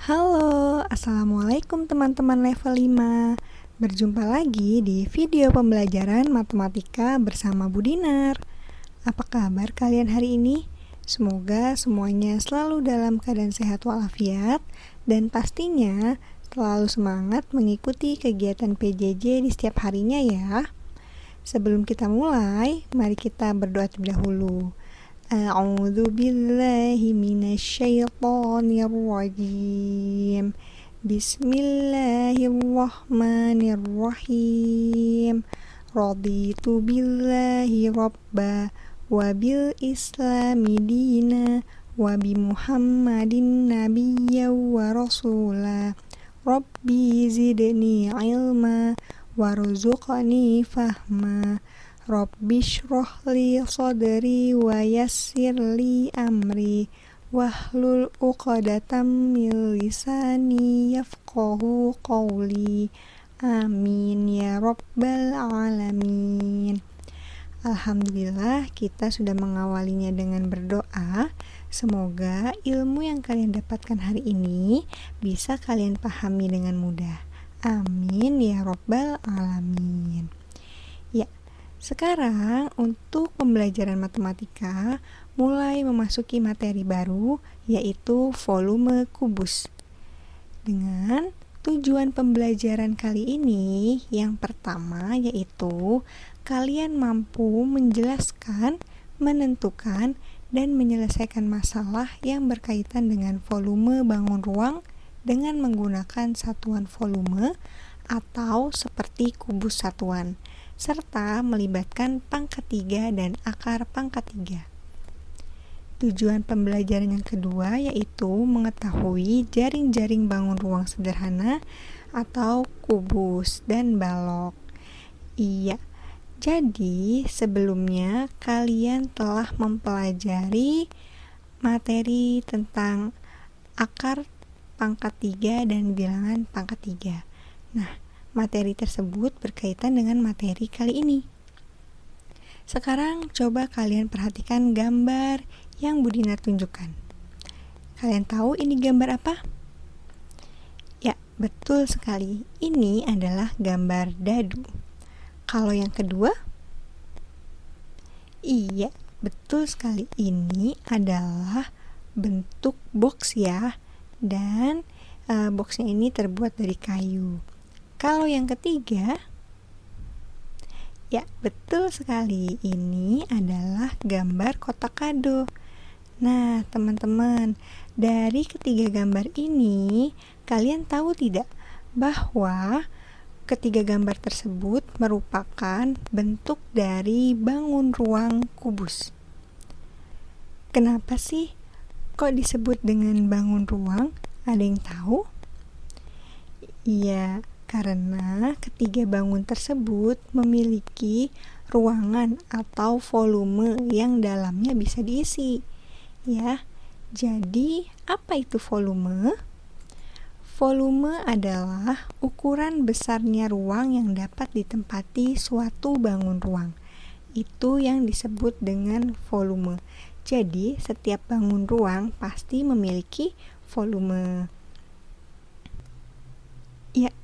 Halo, Assalamualaikum teman-teman level 5. Berjumpa lagi di video pembelajaran matematika bersama Bu Dinar. Apa kabar kalian hari ini? Semoga semuanya selalu dalam keadaan sehat walafiat dan pastinya selalu semangat mengikuti kegiatan PJJ di setiap harinya ya. Sebelum kita mulai, mari kita berdoa terlebih dahulu. A'udzu billahi minasyaitonir rajim. Bismillahirrahmanirrahim. Raditu billahi rabba wa bil islami dina wa bi Muhammadin nabiyya wa rasula. Rabbi zidni ilma warzuqni fahma. Rabbi shrah li sadri wa yassir li amri wahlul 'uqdatam min lisani yafqahu qawli. Amin ya rabbal alamin. Alhamdulillah, kita sudah mengawalinya dengan berdoa. Semoga ilmu yang kalian dapatkan hari ini bisa kalian pahami dengan mudah. Amin ya rabbal alamin. Ya, sekarang untuk pembelajaran matematika mulai memasuki materi baru, yaitu volume kubus. Dengan tujuan pembelajaran kali ini, yang pertama yaitu kalian mampu menjelaskan, menentukan, dan menyelesaikan masalah yang berkaitan dengan volume bangun ruang dengan menggunakan satuan volume atau seperti kubus satuan, serta melibatkan pangkat 3 dan akar pangkat 3. Tujuan pembelajaran yang kedua yaitu mengetahui jaring-jaring bangun ruang sederhana atau kubus dan balok. Iya, jadi sebelumnya kalian telah mempelajari materi tentang akar pangkat 3 dan bilangan pangkat 3. Nah, materi tersebut berkaitan dengan materi kali ini. Sekarang coba kalian perhatikan gambar yang Bu Dinar tunjukkan. Kalian tahu ini gambar apa? Ya, betul sekali. Ini adalah gambar dadu. Kalau yang kedua? Iya, betul sekali. Ini adalah bentuk box ya. Dan boxnya ini terbuat dari kayu. Kalau yang ketiga, ya betul sekali, ini adalah gambar kotak kado. Nah teman-teman, dari ketiga gambar ini, kalian tahu tidak bahwa ketiga gambar tersebut merupakan bentuk dari bangun ruang kubus. Kenapa sih kok disebut dengan bangun ruang? Ada yang tahu? Iya, karena ketiga bangun tersebut memiliki ruangan atau volume yang dalamnya bisa diisi. Ya, jadi apa itu volume? Volume adalah ukuran besarnya ruang yang dapat ditempati suatu bangun ruang. Itu yang disebut dengan volume. Jadi, setiap bangun ruang pasti memiliki volume. Ya,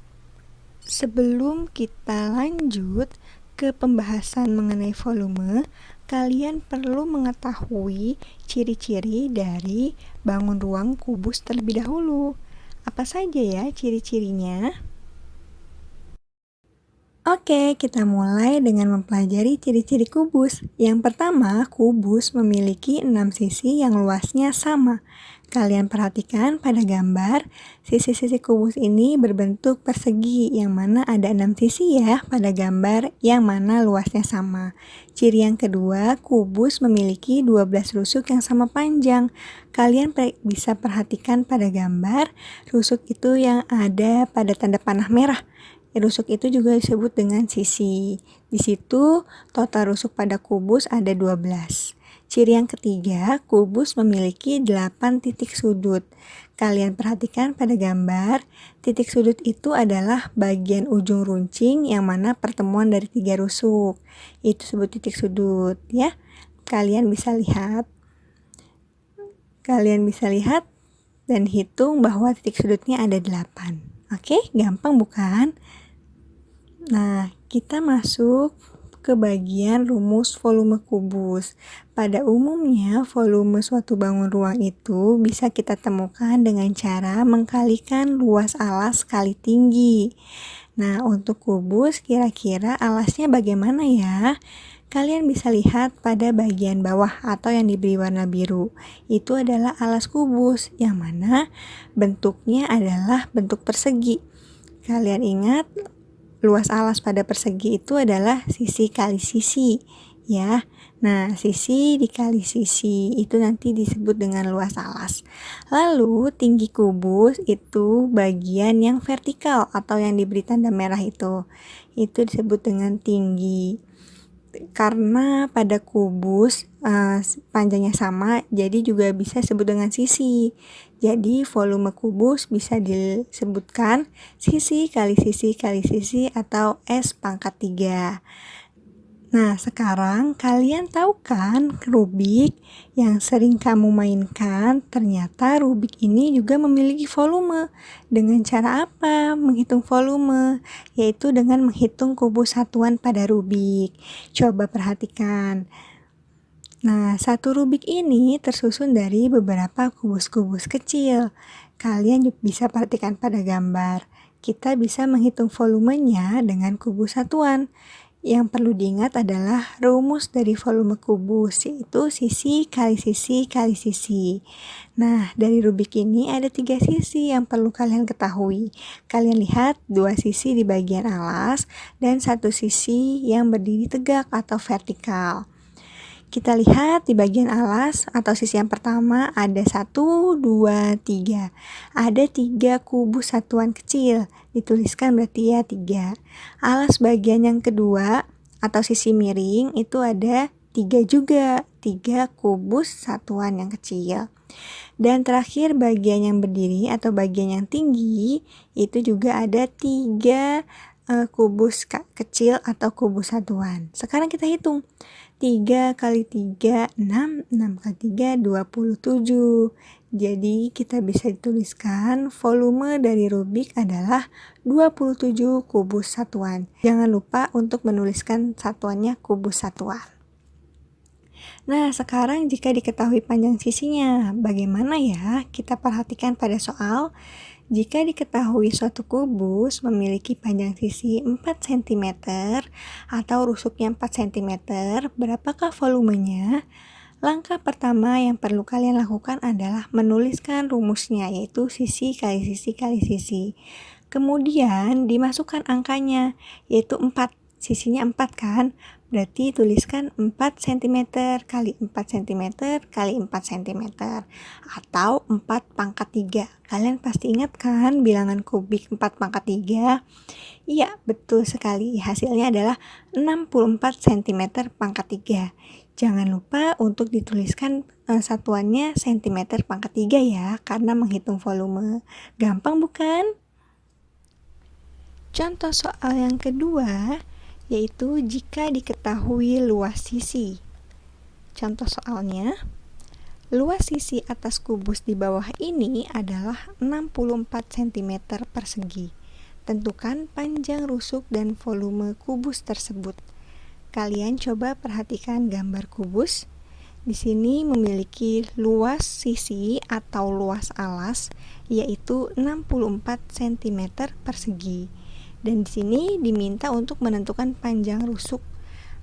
sebelum kita lanjut ke pembahasan mengenai volume, kalian perlu mengetahui ciri-ciri dari bangun ruang kubus terlebih dahulu. Apa saja ya ciri-cirinya? Oke, kita mulai dengan mempelajari ciri-ciri kubus. Yang pertama, kubus memiliki 6 sisi yang luasnya sama. Kalian perhatikan pada gambar, sisi-sisi kubus ini berbentuk persegi, yang mana ada 6 sisi ya pada gambar yang mana luasnya sama. Ciri yang kedua, kubus memiliki 12 rusuk yang sama panjang. Kalian bisa perhatikan pada gambar, rusuk itu yang ada pada tanda panah merah. Rusuk itu juga disebut dengan sisi. Di situ total rusuk pada kubus ada 12. Ciri yang ketiga, kubus memiliki 8 titik sudut. Kalian perhatikan pada gambar, titik sudut itu adalah bagian ujung runcing yang mana pertemuan dari 3 rusuk. Itu disebut titik sudut ya. Kalian bisa lihat dan hitung bahwa titik sudutnya ada 8. Oke, gampang bukan? Nah, kita masuk ke bagian rumus volume kubus. Pada umumnya, volume suatu bangun ruang itu bisa kita temukan dengan cara mengkalikan luas alas kali tinggi. Nah, untuk kubus, kira-kira alasnya bagaimana ya? Kalian bisa lihat pada bagian bawah atau yang diberi warna biru. Itu adalah alas kubus, yang mana bentuknya adalah bentuk persegi. Kalian ingat, luas alas pada persegi itu adalah sisi kali sisi, ya. Nah, sisi dikali sisi itu nanti disebut dengan luas alas. Lalu, tinggi kubus itu bagian yang vertikal atau yang diberi tanda merah itu. Itu disebut dengan tinggi. Karena pada kubus panjangnya sama, jadi juga bisa disebut dengan sisi. Jadi volume kubus bisa disebutkan sisi kali sisi kali sisi atau S pangkat 3. Nah, sekarang kalian tahu kan Rubik yang sering kamu mainkan? Ternyata Rubik ini juga memiliki volume. Dengan cara apa menghitung volume? Yaitu dengan menghitung kubus satuan pada Rubik. Coba perhatikan. Nah, satu Rubik ini tersusun dari beberapa kubus-kubus kecil. Kalian bisa perhatikan pada gambar. Kita bisa menghitung volumenya dengan kubus satuan. Yang perlu diingat adalah rumus dari volume kubus, yaitu sisi kali sisi kali sisi. Nah, dari Rubik ini ada 3 sisi yang perlu kalian ketahui. Kalian lihat 2 sisi di bagian alas dan 1 sisi yang berdiri tegak atau vertikal. Kita lihat di bagian alas atau sisi yang pertama ada 1, 2, 3. Ada 3 kubus satuan kecil, dituliskan berarti ya 3. Alas bagian yang kedua atau sisi miring itu ada 3 juga, 3 kubus satuan yang kecil. Dan terakhir bagian yang berdiri atau bagian yang tinggi itu juga ada 3 kubus kecil atau kubus satuan. Sekarang kita hitung. 3 kali 3, 6, 6 kali 3, 27. Jadi kita bisa dituliskan volume dari Rubik adalah 27 kubus satuan. Jangan lupa untuk menuliskan satuannya kubus satuan. Nah, sekarang jika diketahui panjang sisinya, bagaimana ya? Kita perhatikan pada soal. Jika diketahui suatu kubus memiliki panjang sisi 4 cm atau rusuknya 4 cm, berapakah volumenya? Langkah pertama yang perlu kalian lakukan adalah menuliskan rumusnya, yaitu sisi kali sisi kali sisi. Kemudian dimasukkan angkanya, yaitu 4. Sisinya 4 kan? Berarti tuliskan 4 cm kali 4 cm kali 4 cm atau 4 pangkat 3. Kalian pasti ingat kan bilangan kubik 4 pangkat 3? Iya, betul sekali. Hasilnya adalah 64 cm pangkat 3. Jangan lupa untuk dituliskan satuannya cm pangkat 3 ya, karena menghitung volume. Gampang bukan? Contoh soal yang kedua, yaitu jika diketahui luas sisi. Contoh soalnya, luas sisi atas kubus di bawah ini adalah 64 cm persegi. Tentukan panjang rusuk dan volume kubus tersebut. Kalian coba perhatikan gambar kubus. Di sini memiliki luas sisi atau luas alas, yaitu 64 cm persegi. Dan di sini diminta untuk menentukan panjang rusuk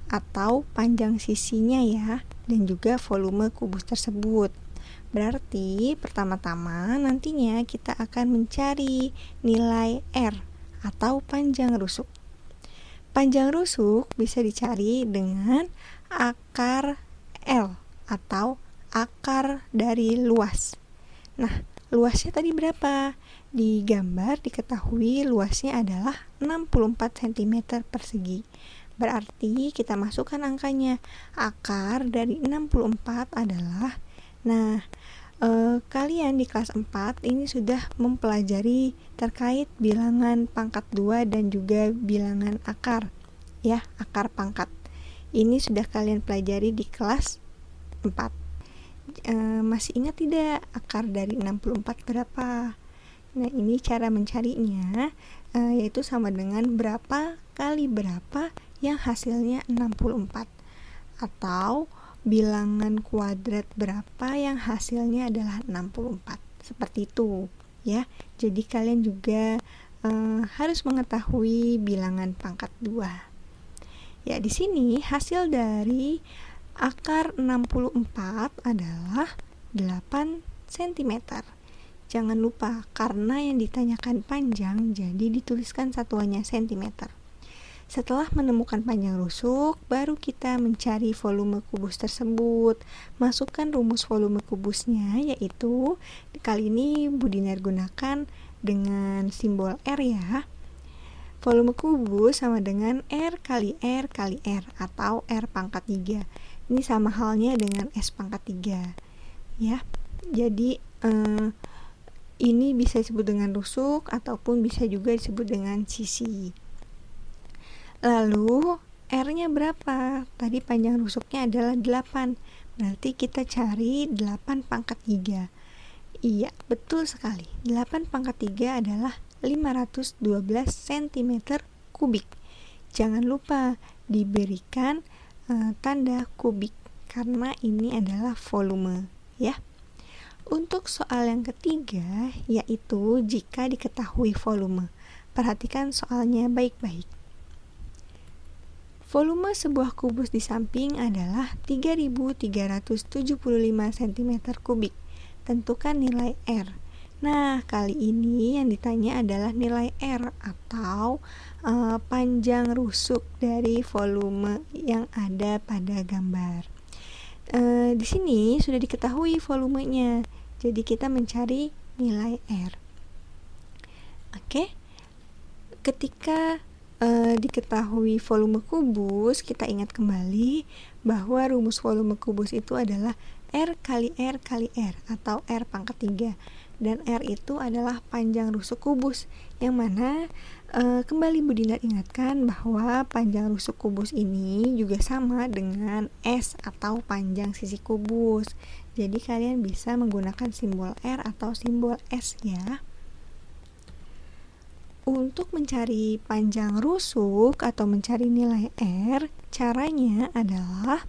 atau panjang sisinya ya, dan juga volume kubus tersebut. Berarti pertama-tama nantinya kita akan mencari nilai R atau panjang rusuk. Panjang rusuk bisa dicari dengan akar L atau akar dari luas. Nah, luasnya tadi berapa? Di gambar diketahui luasnya adalah 64 cm persegi. Berarti kita masukkan angkanya. Akar dari 64 adalah, kalian di kelas 4 ini sudah mempelajari terkait bilangan pangkat 2 dan juga bilangan akar. Ya, akar pangkat. Ini sudah kalian pelajari di kelas 4. Masih ingat tidak akar dari 64 berapa? Nah, ini cara mencarinya, yaitu sama dengan berapa kali berapa yang hasilnya 64. Atau bilangan kuadrat berapa yang hasilnya adalah 64. Seperti itu, ya. Jadi kalian juga harus mengetahui bilangan pangkat 2. Ya, di sini hasil dari akar 64 adalah 8 cm. Jangan lupa, karena yang ditanyakan panjang, jadi dituliskan satuannya cm. Setelah menemukan panjang rusuk, baru kita mencari volume kubus tersebut. Masukkan rumus volume kubusnya, yaitu kali ini Bu Dinar gunakan dengan simbol R ya. Volume kubus sama dengan R kali R kali R atau R pangkat 3. Ini sama halnya dengan S pangkat 3. Ya. Jadi ini bisa disebut dengan rusuk ataupun bisa juga disebut dengan sisi. Lalu R-nya berapa? Tadi panjang rusuknya adalah 8. Berarti kita cari 8 pangkat 3. Iya, betul sekali. 8 pangkat 3 adalah 512 cm kubik. Jangan lupa diberikan tanda kubik karena ini adalah volume, ya. Untuk soal yang ketiga, yaitu jika diketahui volume. Perhatikan soalnya baik-baik. Volume sebuah kubus di samping adalah 3.375 cm kubik. Tentukan nilai R. Nah, kali ini yang ditanya adalah nilai R atau panjang rusuk dari volume yang ada pada gambar. Di sini sudah diketahui volumenya, jadi kita mencari nilai R. Oke, ketika diketahui volume kubus, kita ingat kembali bahwa rumus volume kubus itu adalah R kali R kali R atau R pangkat 3. Dan R itu adalah panjang rusuk kubus, yang mana kembali Bu Dinar ingatkan bahwa panjang rusuk kubus ini juga sama dengan S atau panjang sisi kubus. Jadi kalian bisa menggunakan simbol R atau simbol S ya. Untuk mencari panjang rusuk atau mencari nilai R, caranya adalah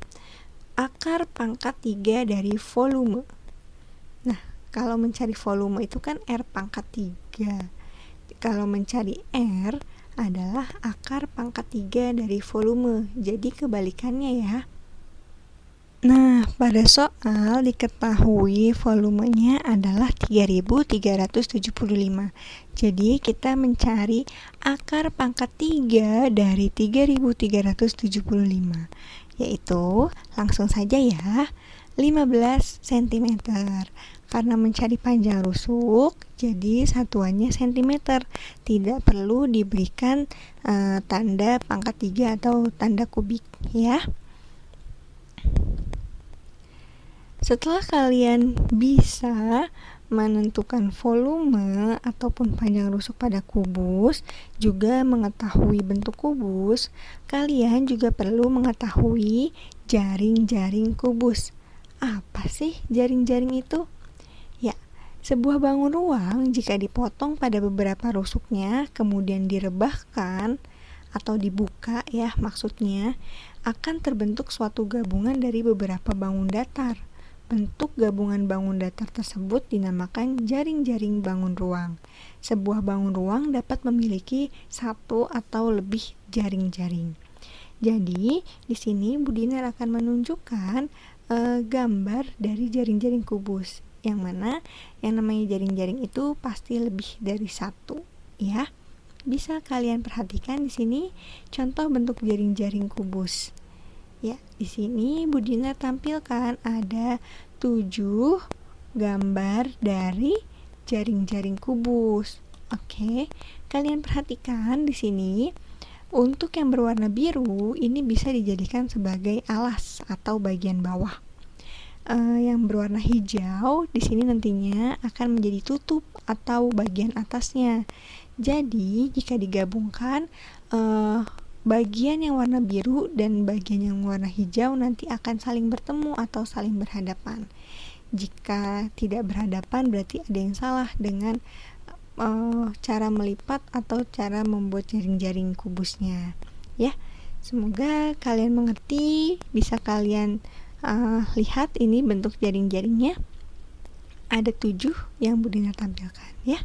akar pangkat 3 dari volume. Nah, kalau mencari volume itu kan R pangkat 3. Kalau mencari R adalah akar pangkat 3 dari volume. Jadi kebalikannya ya. Nah, pada soal diketahui volumenya adalah 3.375. Jadi kita mencari akar pangkat 3 dari 3.375. Yaitu, langsung saja ya, 15 cm. Karena mencari panjang rusuk, jadi satuannya cm. Tidak perlu diberikan tanda pangkat 3 atau tanda kubik ya. Setelah kalian bisa menentukan volume ataupun panjang rusuk pada kubus, juga mengetahui bentuk kubus, kalian juga perlu mengetahui jaring-jaring kubus. Apa sih jaring-jaring itu? Ya, sebuah bangun ruang jika dipotong pada beberapa rusuknya, kemudian direbahkan atau dibuka ya maksudnya, akan terbentuk suatu gabungan dari beberapa bangun datar. Bentuk gabungan bangun datar tersebut dinamakan jaring-jaring bangun ruang. Sebuah bangun ruang dapat memiliki satu atau lebih jaring-jaring. Jadi, di sini Bu Dinar akan menunjukkan gambar dari jaring-jaring kubus, yang mana yang namanya jaring-jaring itu pasti lebih dari satu, ya. Bisa kalian perhatikan di sini contoh bentuk jaring-jaring kubus. Ya, di sini Bu Dinar tampilkan ada 7 gambar dari jaring-jaring kubus. Oke, kalian perhatikan di sini. Untuk yang berwarna biru, ini bisa dijadikan sebagai alas atau bagian bawah. Yang berwarna hijau, di sini nantinya akan menjadi tutup atau bagian atasnya. Jadi, jika digabungkan, bagian yang warna biru dan bagian yang warna hijau nanti akan saling bertemu atau saling berhadapan. Jika tidak berhadapan berarti ada yang salah dengan cara melipat atau cara membuat jaring-jaring kubusnya ya. Semoga kalian mengerti. Bisa kalian lihat ini bentuk jaring-jaringnya. Ada 7 yang Bu Dinar tampilkan ya.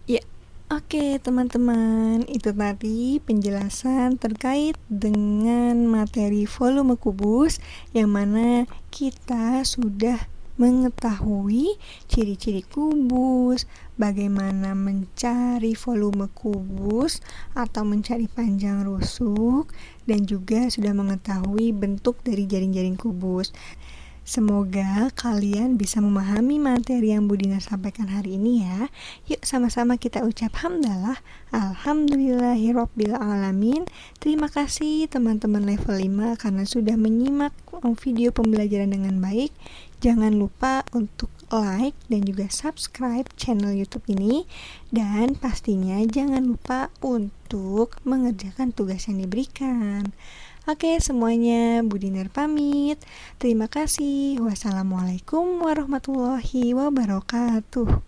Ya, oke teman-teman, itu tadi penjelasan terkait dengan materi volume kubus yang mana kita sudah mengetahui ciri-ciri kubus, bagaimana mencari volume kubus atau mencari panjang rusuk, dan juga sudah mengetahui bentuk dari jaring-jaring kubus. Semoga kalian bisa memahami materi yang Bu Dinar sampaikan hari ini ya. Yuk sama-sama kita ucap hamdalah. Alhamdulillahirrabbilalamin. Terima kasih teman-teman level 5 karena sudah menyimak video pembelajaran dengan baik. Jangan lupa untuk like dan juga subscribe channel YouTube ini. Dan pastinya jangan lupa untuk mengerjakan tugas yang diberikan. Oke semuanya, Bu Dinar pamit. Terima kasih. Wassalamualaikum warahmatullahi wabarakatuh.